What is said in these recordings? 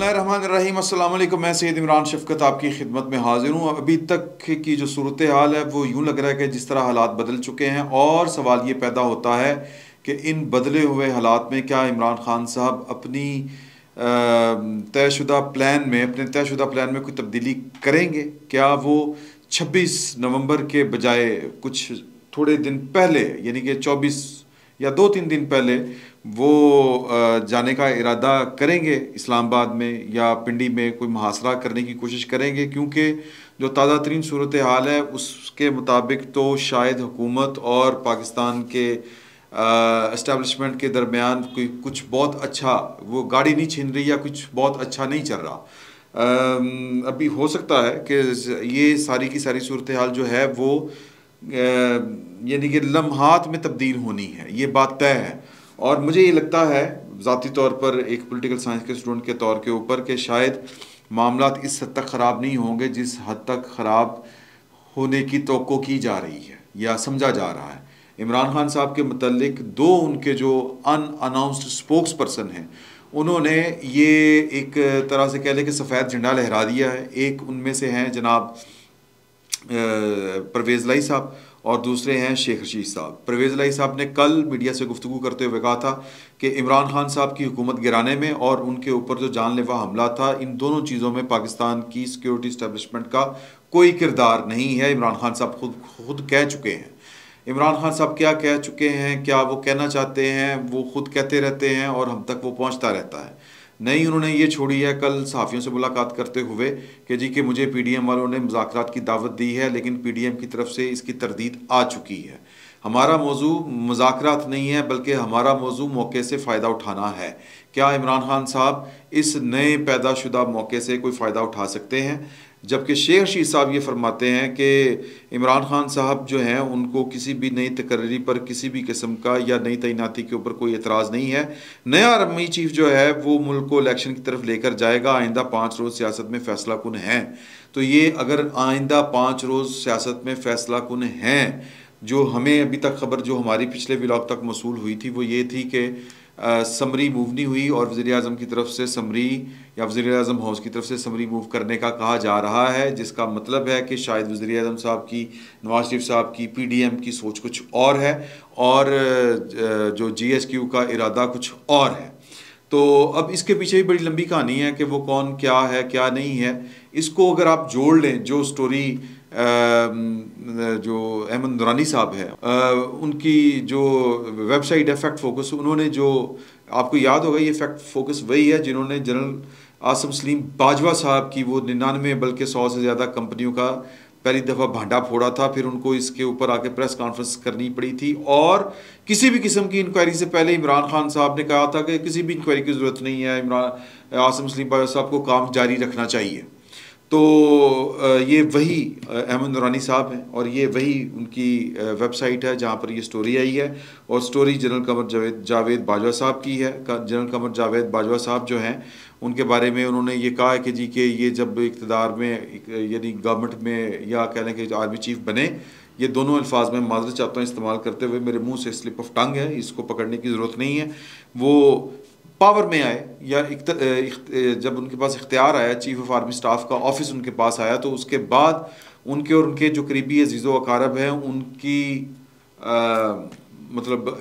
बिस्मिल्लाहिर्रहमानिर्रहीम। अस्सलाम वालेकुम। मैं सैयद इमरान शफ़क़त आपकी खिदमत में हाज़िर हूँ। अभी तक की जो सूरत हाल है वो यूँ लग रहा है कि जिस तरह हालात बदल चुके हैं, और सवाल ये पैदा होता है कि इन बदले हुए हालात में क्या इमरान खान साहब अपनी तयशुदा प्लान में कोई तब्दीली करेंगे? क्या वो 26 नवंबर के बजाय कुछ थोड़े दिन पहले, यानी कि 24 या 2-3 दिन पहले वो जाने का इरादा करेंगे इस्लामाबाद में या पिंडी में कोई मुहासरा करने की कोशिश करेंगे? क्योंकि जो ताज़ा तरीन सूरत हाल है उसके मुताबिक तो शायद हुकूमत और पाकिस्तान के इस्टेब्लिशमेंट के दरमियान कोई कुछ बहुत अच्छा, वो गाड़ी नहीं छिन रही या कुछ बहुत अच्छा नहीं चल रहा। अभी हो सकता है कि ये सारी की सारी सूरत हाल जो है वो यानी कि लम्हात में तब्दील होनी है, ये बात तय है। और मुझे ये लगता है ज़ाती तौर पर एक पॉलिटिकल साइंस के स्टूडेंट के तौर के ऊपर कि शायद मामलात इस हद तक ख़राब नहीं होंगे जिस हद तक ख़राब होने की तवक्को की जा रही है या समझा जा रहा है। इमरान खान साहब के मतलब दो उनके जो अनअनाउंस्ड स्पोक्स पर्सन हैं, उन्होंने ये एक तरह से कह लें कि सफ़ेद झंडा लहरा दिया है। एक उनमें से हैं जनाब परवेज़ लाई साहब और दूसरे हैं शेख रशीद साहब। परवेज़ लाई साहब ने कल मीडिया से गुफ्तगू करते हुए कहा था कि इमरान खान साहब की हुकूमत गिराने में और उनके ऊपर जो जानलेवा हमला था, इन दोनों चीज़ों में पाकिस्तान की सिक्योरिटी इस्टेब्लिशमेंट का कोई किरदार नहीं है। इमरान खान साहब खुद कह चुके हैं। इमरान खान साहब क्या कह चुके हैं, क्या वो कहना चाहते हैं, वो खुद कहते रहते हैं और हम तक वो पहुंचता रहता है। नहीं, उन्होंने ये छोड़ी है कल सहाफ़ियों से मुलाकात करते हुए कि जी कि मुझे पीडीएम वालों ने मुज़ाकरात की दावत दी है, लेकिन पीडीएम की तरफ से इसकी तरदीद आ चुकी है। हमारा मौजू मुज़ाकरात नहीं है, बल्कि हमारा मौजू मौके से फ़ायदा उठाना है। क्या इमरान खान साहब इस नए पैदाशुदा मौके से कोई फ़ायदा उठा सकते हैं? जबकि शेख रशीद साहब ये फरमाते हैं कि इमरान खान साहब जो हैं उनको किसी भी नई तकर्री पर किसी भी किस्म का या नई तैनाती के ऊपर कोई एतराज़ नहीं है। नया आर्मी चीफ जो है वो मुल्क को इलेक्शन की तरफ लेकर जाएगा। आइंदा 5 रोज़ सियासत में फ़ैसला कुन है। तो ये अगर आइंदा 5 रोज़ सियासत में फ़ैसला कुन हैं, जो हमें अभी तक खबर जो हमारी पिछले व्लॉग तक मौसूल हुई थी वो ये थी कि समरी मूव नहीं हुई और वज़ीर-ए-आज़म की तरफ से समरी या वज़ीर-ए-आज़म हाउस की तरफ से समरी मूव करने का कहा जा रहा है, जिसका मतलब है कि शायद वज़ीर-ए-आज़म साहब की, नवाज शरीफ साहब की, पीडीएम की सोच कुछ और है और जो जीएसक्यू का इरादा कुछ और है। तो अब इसके पीछे भी बड़ी लंबी कहानी है कि वो कौन क्या है क्या नहीं है। इसको अगर आप जोड़ लें, जो स्टोरी जो अहमद नूरानी साहब है, उनकी जो वेबसाइट है फैक्ट फोकस, उन्होंने जो, आपको याद होगा ये फैक्ट फोकस वही है जिन्होंने जनरल आसिम सलीम बाजवा साहब की वो 99 बल्कि 100 से ज़्यादा कंपनियों का पहली दफ़ा भांडा फोड़ा था। फिर उनको इसके ऊपर आके प्रेस कॉन्फ्रेंस करनी पड़ी थी और किसी भी किस्म की इंक्वायरी से पहले इमरान खान साहब ने कहा था कि किसी भी इंक्वायरी की ज़रूरत नहीं है, इमरान आसिम सलीम बाजवा साहब को काम जारी रखना चाहिए। तो ये वही अहमद नूरानी साहब हैं और ये वही उनकी वेबसाइट है जहाँ पर ये स्टोरी आई है। और स्टोरी जनरल कमर जावेद बाजवा साहब की है। जनरल कमर जावेद बाजवा साहब जो हैं उनके बारे में उन्होंने ये कहा है कि जी कि ये जब इक़्तिदार में यानी गवर्नमेंट में या कह लें कि आर्मी चीफ बने, ये दोनों अल्फाज में माज़रत चाहता हूँ इस्तेमाल करते हुए, मेरे मुंह से स्लिप ऑफ टंग है, इसको पकड़ने की ज़रूरत नहीं है। वो पावर में आए या जब उनके पास इख्तियार आया, चीफ ऑफ आर्मी स्टाफ का ऑफिस उनके पास आया, तो उसके बाद उनके और उनके जो करीबी अजीज़ो अकारब हैं उनकी मतलब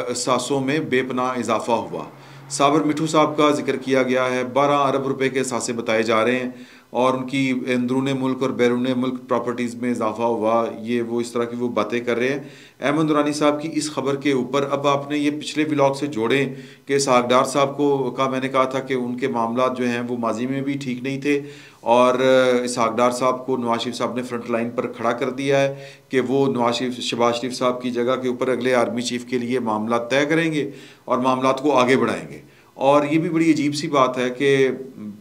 एहसासों में बेपनाह इजाफा हुआ। साबर मिठू साहब का जिक्र किया गया है, 12 अरब रुपए के एहसासे बताए जा रहे हैं और उनकी अंदरून मुल्क और बैरून मुल्क प्रॉपर्टीज़ में इजाफा हुआ। ये वो इस तरह की वो बातें कर रहे हैं। अहमद नूरानी साहब की इस खबर के ऊपर अब आपने ये पिछले व्लॉग से जोड़ें कि इसहाक साहब का मैंने कहा था कि उनके मामला जो हैं वो माजी में भी ठीक नहीं थे और इसहाक साहब को नवाज शरीफ साहब ने फ्रंट लाइन पर खड़ा कर दिया है कि वो शहबाज शरीफ साहब की जगह के ऊपर अगले आर्मी चीफ के लिए मामला तय करेंगे और मामला को आगे बढ़ाएंगे। और ये भी बड़ी अजीब सी बात है कि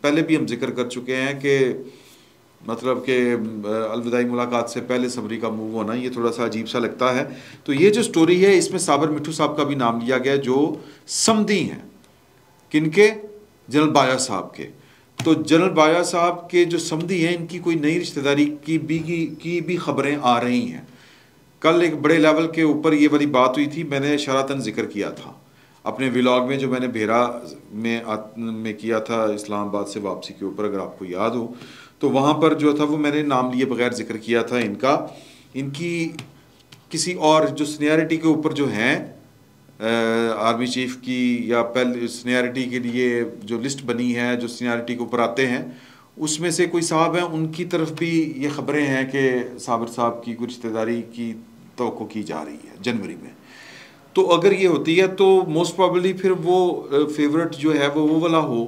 पहले भी हम जिक्र कर चुके हैं कि मतलब कि अलविदाई मुलाकात से पहले समरी का मूव होना ये थोड़ा सा अजीब सा लगता है। तो ये जो स्टोरी है इसमें साबर मिठू साहब का भी नाम लिया गया जो समधी हैं, किनके? जनरल बाजा साहब के। तो जनरल बाजा साहब के जो समधी हैं इनकी कोई नई रिश्तेदारी की भी खबरें आ रही हैं। कल एक बड़े लेवल के ऊपर ये वाली बात हुई थी, मैंने इशारतन जिक्र किया था। अपने व्लॉग में जो मैंने भेरा में किया था इस्लामाबाद से वापसी के ऊपर, अगर आपको याद हो, तो वहाँ पर जो था वो मैंने नाम लिए बगैर जिक्र किया था इनका, इनकी किसी और जो सीनियरिटी के ऊपर जो हैं आर्मी चीफ की, या पहले सीनियरिटी के लिए जो लिस्ट बनी है जो सीनियरिटी के ऊपर आते हैं, उसमें से कोई साहब हैं, उनकी तरफ भी ये खबरें हैं कि साबिर साहब की कुछ रिश्तेदारी की तवक्को की जा रही है जनवरी में। तो अगर ये होती है तो मोस्ट प्रॉबली फिर वो फेवरेट जो है वो वाला हो,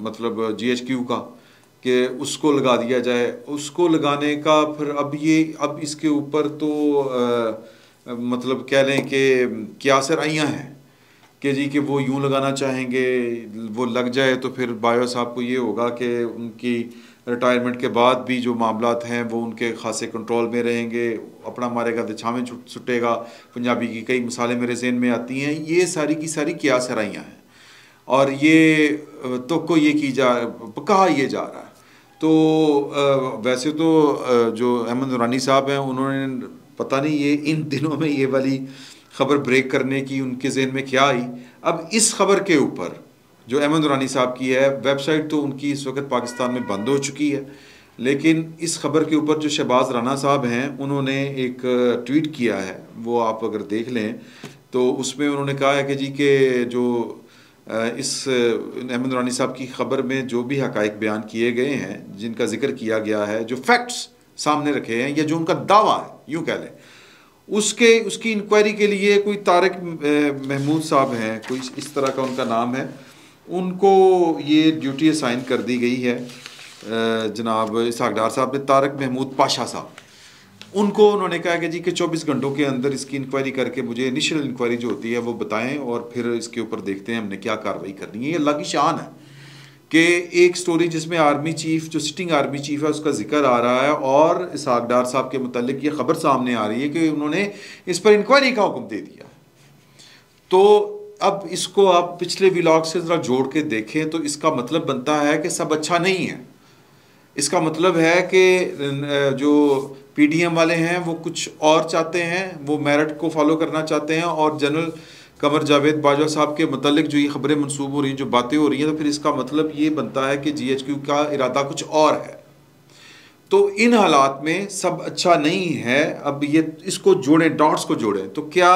मतलब GHQ का, कि उसको लगा दिया जाए। उसको लगाने का फिर अब इसके ऊपर तो मतलब कह लें कि क्या सरआइयाँ हैं कि जी कि वो यूं लगाना चाहेंगे, वो लग जाए तो फिर बायो साहब को ये होगा कि उनकी रिटायरमेंट के बाद भी जो मामलात हैं वो उनके खासे कंट्रोल में रहेंगे, अपना मारेगा तो छावें छुटेगा, पंजाबी की कई मिसालें मेरे ज़हन में आती हैं। ये सारी की सारी क्या सरआइयाँ हैं, और ये तो को ये कहा ये जा रहा है। तो वैसे तो जो अहमद नूरानी साहब हैं, उन्होंने पता नहीं ये इन दिनों में ये वाली ख़बर ब्रेक करने की उनके ज़हन में क्या आई। अब इस खबर के ऊपर जो अहमद नूरानी साहब की है, वेबसाइट तो उनकी इस वक्त पाकिस्तान में बंद हो चुकी है, लेकिन इस खबर के ऊपर जो शहबाज राना साहब हैं, उन्होंने एक ट्वीट किया है, वो आप अगर देख लें तो उसमें उन्होंने कहा है कि जी के जो इस अहमद नूरानी साहब की खबर में जो भी हक़ाइक़ बयान किए गए हैं, जिनका जिक्र किया गया है, जो फैक्ट्स सामने रखे हैं, या जो उनका दावा है यूँ कह लें, उसकी इंक्वायरी के लिए कोई तारिक महमूद साहब हैं, कोई इस तरह का उनका नाम है, उनको ये ड्यूटी असाइन कर दी गई है। जनाब इसहाक डार साहब ने, तारिक महमूद पाशा साहब, उनको उन्होंने कहा कि जी कि 24 घंटों के अंदर इसकी इंक्वायरी करके मुझे इनिशियल इंक्वायरी जो होती है वो बताएं, और फिर इसके ऊपर देखते हैं हमने क्या कार्रवाई करनी है। ये अल्लाह की शान है कि एक स्टोरी जिसमें आर्मी चीफ, जो सिटिंग आर्मी चीफ है, उसका जिक्र आ रहा है, और इसहाक डार साहब के मुतालिक ये खबर सामने आ रही है कि उन्होंने इस पर इंक्वायरी का हुक्म दे दिया। तो अब इसको आप पिछले व्लॉग से ज़रा जोड़ के देखें तो इसका मतलब बनता है कि सब अच्छा नहीं है। इसका मतलब है कि जो PDM वाले हैं वो कुछ और चाहते हैं, वो मेरिट को फॉलो करना चाहते हैं, और जनरल कमर जावेद बाजवा साहब के मतलब जो ये खबरें मंसूब हो रही हैं, जो बातें हो रही हैं, तो फिर इसका मतलब ये बनता है कि GHQ का इरादा कुछ और है। तो इन हालात में सब अच्छा नहीं है। अब ये इसको जोड़ें, डॉट्स को जोड़ें, तो क्या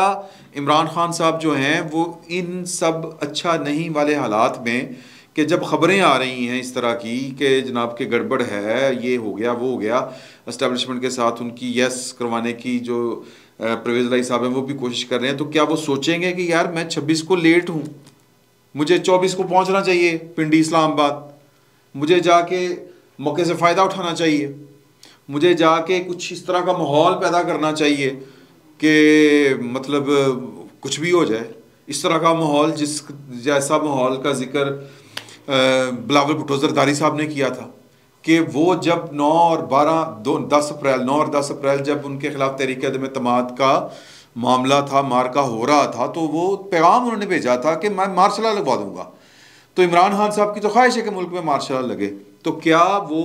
इमरान खान साहब जो हैं वो इन सब अच्छा नहीं वाले हालात में, कि जब ख़बरें आ रही हैं इस तरह की कि जनाब के गड़बड़ है, ये हो गया वो हो गया, एस्टेब्लिशमेंट के साथ उनकी यस करवाने की जो परवेज़ इलाही साहब हैं वो भी कोशिश कर रहे हैं, तो क्या वो सोचेंगे कि यार मैं 26 को लेट हूँ, मुझे 24 को पहुँचना चाहिए पिंडी इस्लामाबाद, मुझे जाके मौके से फ़ायदा उठाना चाहिए, मुझे जाके कुछ इस तरह का माहौल पैदा करना चाहिए कि मतलब कुछ भी हो जाए, इस तरह का माहौल, जैसा माहौल का जिक्र बिलावल भुट्टो ज़रदारी साहब ने किया था कि वो जब 9 और 10 अप्रैल जब उनके खिलाफ तहरीक अदम एतमाद का मामला था, मार्का हो रहा था, तो वो पैगाम उन्होंने भेजा था कि मैं मार्शल लॉ लगवा दूंगा। तो इमरान खान साहब की तो ख्वाहिश है कि मुल्क में मार्शल लॉ लगे, तो क्या वो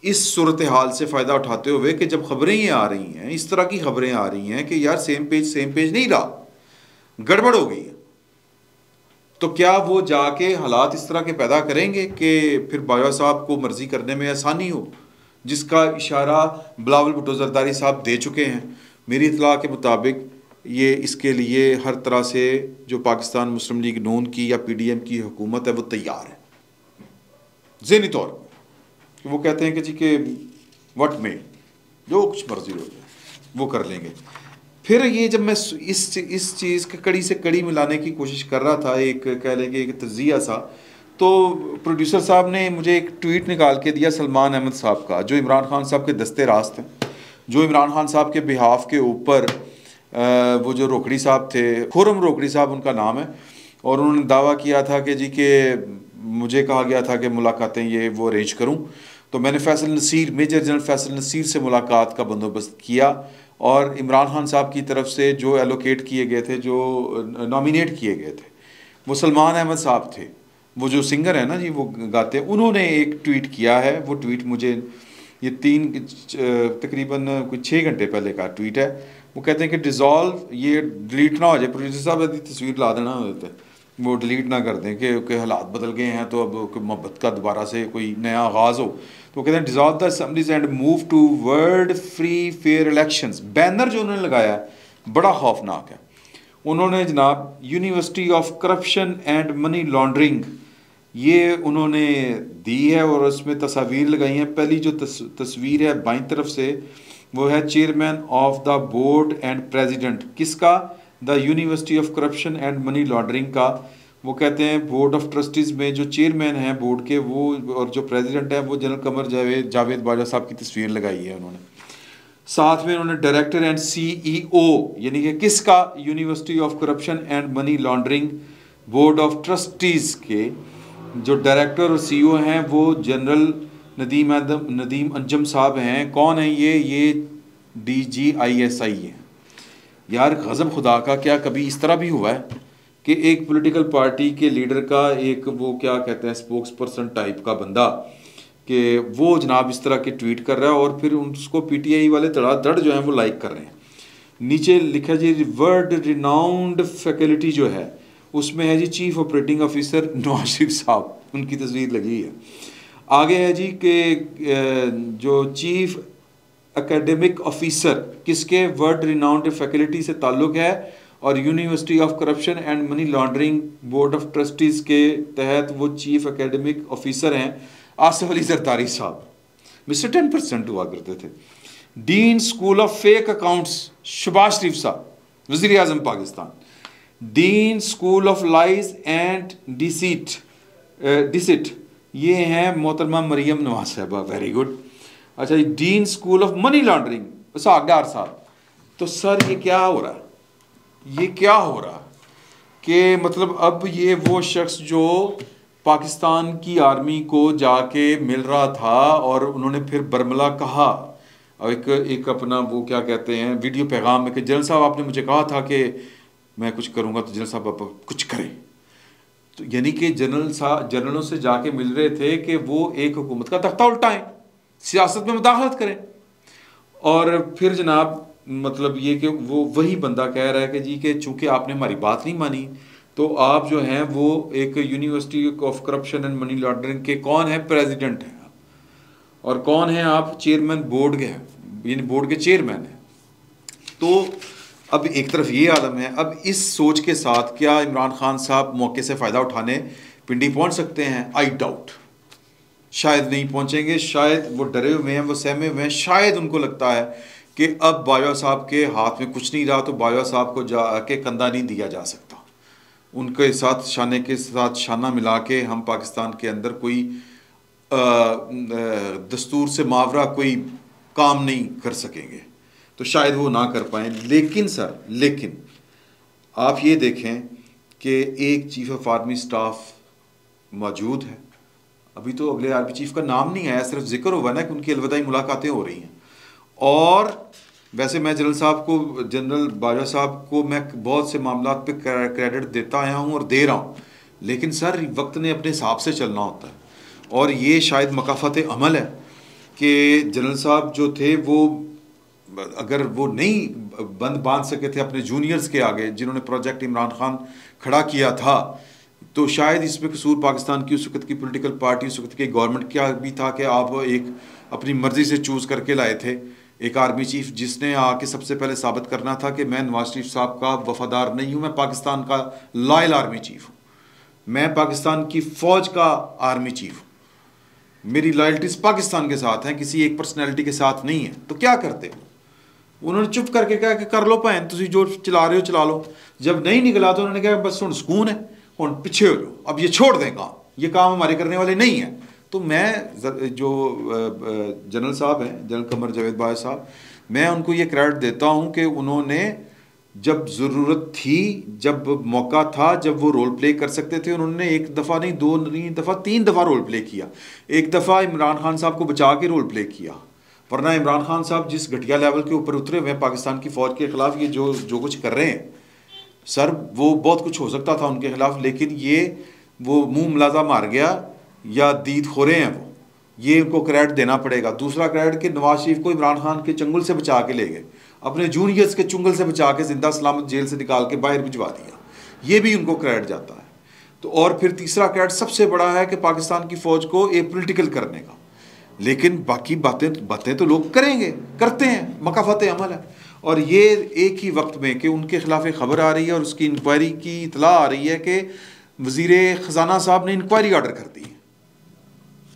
इस सूरत हाल से फ़ायदा उठाते हुए कि जब खबरें ये आ रही हैं, इस तरह की खबरें आ रही हैं कि यार सेम पेज नहीं रहा, गड़बड़ हो गई है, तो क्या वो जाके हालात इस तरह के पैदा करेंगे कि फिर बाजवा साहब को मर्जी करने में आसानी हो, जिसका इशारा बिलावल भुट्टो ज़रदारी साहब दे चुके हैं। मेरी इत्तला के मुताबिक ये इसके लिए हर तरह से जो पाकिस्तान मुस्लिम लीग नून की या PDM की हुकूमत है वो तैयार है ज़हनी तौर पर। वो कहते हैं कि जी के वट में जो कुछ मर्जी हो जाए वो कर लेंगे। फिर ये जब मैं इस चीज़ के कड़ी से कड़ी मिलाने की कोशिश कर रहा था, एक कह लेंगे एक तज़िया सा, तो प्रोड्यूसर साहब ने मुझे एक ट्वीट निकाल के दिया सलमान अहमद साहब का, जो इमरान खान साहब के दस्ते रास्त हैं, जो इमरान खान साहब के बिहाफ के ऊपर वो जो रोकड़ी साहब थे, खुरम रोकड़ी साहब उनका नाम है, और उन्होंने दावा किया था कि जी के मुझे कहा गया था कि मुलाकातें ये वो अरेंज करूँ, तो मैंने फैसल नसीर, मेजर जनरल फैसल नसीर से मुलाकात का बंदोबस्त किया, और इमरान खान साहब की तरफ से जो एलोकेट किए गए थे, जो नॉमिनेट किए गए थे, वो सलमान अहमद साहब थे, वो जो सिंगर है ना जी, वो गाते हैं। उन्होंने एक ट्वीट किया है, वो ट्वीट मुझे ये तकरीबन कुछ 6 घंटे पहले का ट्वीट है, वो कहते हैं कि डिज़ोल्व ये डिलीट ना हो जाए, प्रोड्यूसर साहब यदि तस्वीर ला देना होते वो डिलीट ना कर दें कि हालात बदल गए हैं तो अब मोहब्बत का दोबारा से कोई नया आगाज़ हो। तो वो कहते हैं dissolve the assemblies and move toward free fair elections. Banner जो उन्होंने लगाया है बड़ा खौफनाक है। उन्होंने जनाब university of corruption and money laundering ये उन्होंने दी है और उसमें तस्वीर लगाई हैं। पहली जो तस्वीर है बाईं तरफ से वो है chairman of the board and president, किसका? The university of corruption and money laundering का। वो कहते हैं बोर्ड ऑफ ट्रस्टीज़ में जो चेयरमैन हैं बोर्ड के वो और जो प्रेसिडेंट है वो जनरल कमर जावेद बाजवा साहब की तस्वीर लगाई है उन्होंने। साथ में उन्होंने डायरेक्टर एंड CEO यानी कि किसका? University of corruption and money laundering board of trustees के जो डायरेक्टर और CEO हैं वो जनरल नदीम अंजम साहब हैं। कौन है ये DGISI है। यार गज़ब खुदा का, क्या कभी इस तरह भी हुआ है कि एक पॉलिटिकल पार्टी के लीडर का एक वो क्या कहते हैं स्पोक्स पर्सन टाइप का बंदा कि वो जनाब इस तरह के ट्वीट कर रहा है और फिर उसको PTI वाले धड़ाधड़ जो है वो लाइक कर रहे हैं। नीचे लिखा जी वर्ल्ड रिनाउंड फैकल्टी जो है उसमें है जी chief operating officer Nawaz Sharif साहब, उनकी तस्वीर लगी है। आगे है जी कि जो चीफ एकेडमिक ऑफिसर किसके? वर्ल्ड रिनाउंड फैकल्टी से ताल्लुक़ है और university of corruption and money laundering board of trustees के तहत वो चीफ एकेडमिक ऑफिसर हैं आसिफ अली जरदारी साहब, मिस्टर 10% हुआ करते थे। Dean school of fake accounts Shahbaz Sharif साहब, वज़ीर आज़म Pakistan. Dean school of lies and deceit ये हैं मोहतरमा मरियम नवाज साहबा, वेरी गुड। अच्छा जी, dean school of money laundering Ishaq साहब। तो सर ये क्या हो रहा है? ये क्या हो रहा कि मतलब अब ये वो शख्स जो पाकिस्तान की आर्मी को जाके मिल रहा था और उन्होंने फिर बरमला कहा और एक अपना वो क्या कहते हैं वीडियो पैगाम में कि जनरल साहब आपने मुझे कहा था कि मैं कुछ करूँगा तो जनरल साहब आप कुछ करें। तो यानी कि जनरलों से जाके मिल रहे थे कि वो एक हुकूमत का तख्ता उल्टाएं, सियासत में मुदाखलत करें। और फिर जनाब मतलब ये कि वो वही बंदा कह रहा है कि जी कि चूँकि आपने हमारी बात नहीं मानी तो आप जो हैं वो एक university of corruption and money laundering के कौन है? प्रेसिडेंट हैं और कौन है आप? चेयरमैन बोर्ड के हैं, यानी बोर्ड के चेयरमैन हैं। तो अब एक तरफ ये आलम है। अब इस सोच के साथ क्या इमरान खान साहब मौके से फ़ायदा उठाने पिंडी पहुंच सकते हैं? आई डाउट, शायद नहीं पहुंचेंगे। शायद वो डरे हुए हैं, वो सहमे हुए हैं। शायद उनको लगता है कि अब बाजवा साहब के हाथ में कुछ नहीं रहा तो बाजवा साहब को जाके कंधा नहीं दिया जा सकता। उनके साथ शाने के साथ शाना मिला के हम पाकिस्तान के अंदर कोई दस्तूर से मावरा कोई काम नहीं कर सकेंगे, तो शायद वो ना कर पाएँ। लेकिन आप ये देखें कि एक चीफ ऑफ आर्मी स्टाफ मौजूद है। अभी तो अगले आर्मी चीफ का नाम नहीं आया, सिर्फ जिक्र हुआ ना कि उनकी अलविदाई मुलाकातें हो रही हैं। और वैसे मैं जनरल बाजवा साहब को मैं बहुत से मामलों पे क्रेडिट देता आया हूँ और दे रहा हूँ, लेकिन सर वक्त ने अपने हिसाब से चलना होता है। और ये शायद मकाफत अमल है कि जनरल साहब जो थे वो अगर वो नहीं बांध सके थे अपने जूनियर्स के आगे जिन्होंने प्रोजेक्ट इमरान खान खड़ा किया था, तो शायद इसमें कसूर पाकिस्तान की उस वक्त की पॉलिटिकल पार्टी, उस वक्त की गवर्नमेंट क्या भी था कि आप एक अपनी मर्ज़ी से चूज़ करके लाए थे एक आर्मी चीफ जिसने आके सबसे पहले साबित करना था कि मैं नवाज शरीफ साहब का वफादार नहीं हूँ, मैं पाकिस्तान का लॉयल आर्मी चीफ हूँ, मैं पाकिस्तान की फ़ौज का आर्मी चीफ हूँ, मेरी लॉयल्टीज़ पाकिस्तान के साथ हैं, किसी एक पर्सनैलिटी के साथ नहीं है। तो क्या करते हो? उन्होंने चुप करके कहा कि कर लो भैन, तुम जो चला रहे हो चला लो। जब नहीं निकला तो उन्होंने कहा बस हुण सुकून है, हुण पिछे हो जाओ, अब ये छोड़ दें काम, ये काम हमारे करने वाले नहीं हैं। तो मैं जो जनरल साहब हैं, जनरल कमर जावेद बाजवा साहब, मैं उनको ये क्रेडिट देता हूँ कि उन्होंने जब ज़रूरत थी, जब मौका था, जब वो रोल प्ले कर सकते थे, उन्होंने एक दफ़ा नहीं, दो नहीं दफ़ा, 3 दफ़ा रोल प्ले किया। एक दफ़ा इमरान खान साहब को बचा के रोल प्ले किया, वरना इमरान खान साहब जिस घटिया लेवल के ऊपर उतरे हुए हैं पाकिस्तान की फ़ौज के ख़िलाफ़, ये जो कुछ कर रहे हैं सर, वो बहुत कुछ हो सकता था उनके ख़िलाफ़, लेकिन ये वो मुँह मुलाजा मार गया या दीद खोरे हैं वो, ये उनको क्रेडिट देना पड़ेगा। दूसरा क्रेडिट कि नवाज शरीफ को इमरान खान के चंगुल से बचा के ले गए। अपने जूनियर्स के चुंगल से बचा के जिंदा सलामत जेल से निकाल के बाहर भिजवा दिया, ये भी उनको क्रेडिट जाता है। तो और फिर तीसरा क्रेडिट सबसे बड़ा है कि पाकिस्तान की फ़ौज को एक पॉलिटिकल करने का। लेकिन बाकी बातें तो लोग करेंगे, करते हैं, मकाफत अमल है। और ये एक ही वक्त में कि उनके खिलाफ एक खबर आ रही है और उसकी इंक्वायरी की इतला आ रही है कि वज़ीर ख़जाना साहब ने इंक्वायरी ऑर्डर कर दी है।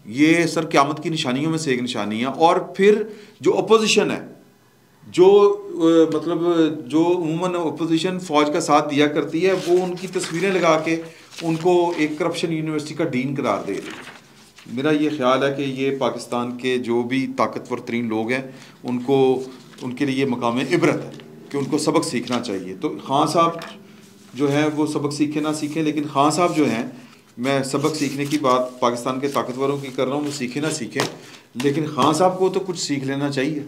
ये सर क़यामत की निशानियों में से एक निशानी है। और फिर जो अपोजिशन है, जो मतलब जो उमूमन अपोजिशन फ़ौज का साथ दिया करती है, वो उनकी तस्वीरें लगा के उनको एक करप्शन यूनिवर्सिटी का डीन करार दे रही है। मेरा ये ख्याल है कि ये पाकिस्तान के जो भी ताकतवर तरीन लोग हैं उनको, उनके लिए मकाम इबरत है कि उनको सबक सीखना चाहिए। तो खान साहब जो हैं वो सबक सीखें ना सीखें, लेकिन खान साहब जो हैं, मैं सबक सीखने की बात पाकिस्तान के ताकतवरों की कर रहा हूँ, वो सीखें ना सीखें, लेकिन खान साहब को तो कुछ सीख लेना चाहिए।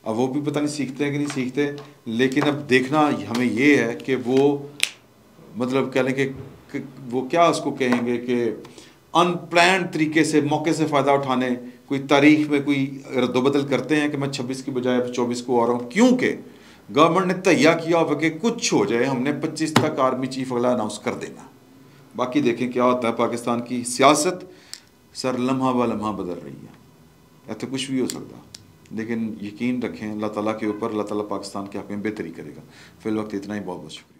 अब वो भी पता नहीं सीखते हैं कि नहीं सीखते, लेकिन अब देखना हमें ये है कि वो मतलब कह लें कि वो क्या उसको कहेंगे कि अनप्लान तरीके से मौके से फ़ायदा उठाने, कोई तारीख में कोई रद्दोबदल करते हैं कि मैं 26 की बजाय 24 को आ रहा हूँ, क्योंकि गवर्नमेंट ने तैयार किया हुआ कि कुछ हो जाए हमने 25 तक आर्मी चीफ अगला अनाउंस कर देना। बाकी देखें क्या होता है। पाकिस्तान की सियासत सर लम्हा ब लम्हा बदल रही है, ऐसा कुछ भी हो सकता, लेकिन यकीन रखें अल्लाह ताला के ऊपर, अल्लाह ताला पाकिस्तान के हक़ में बेहतरी करेगा। फ़िल वक्त इतना ही, बहुत बहुत शुक्रिया।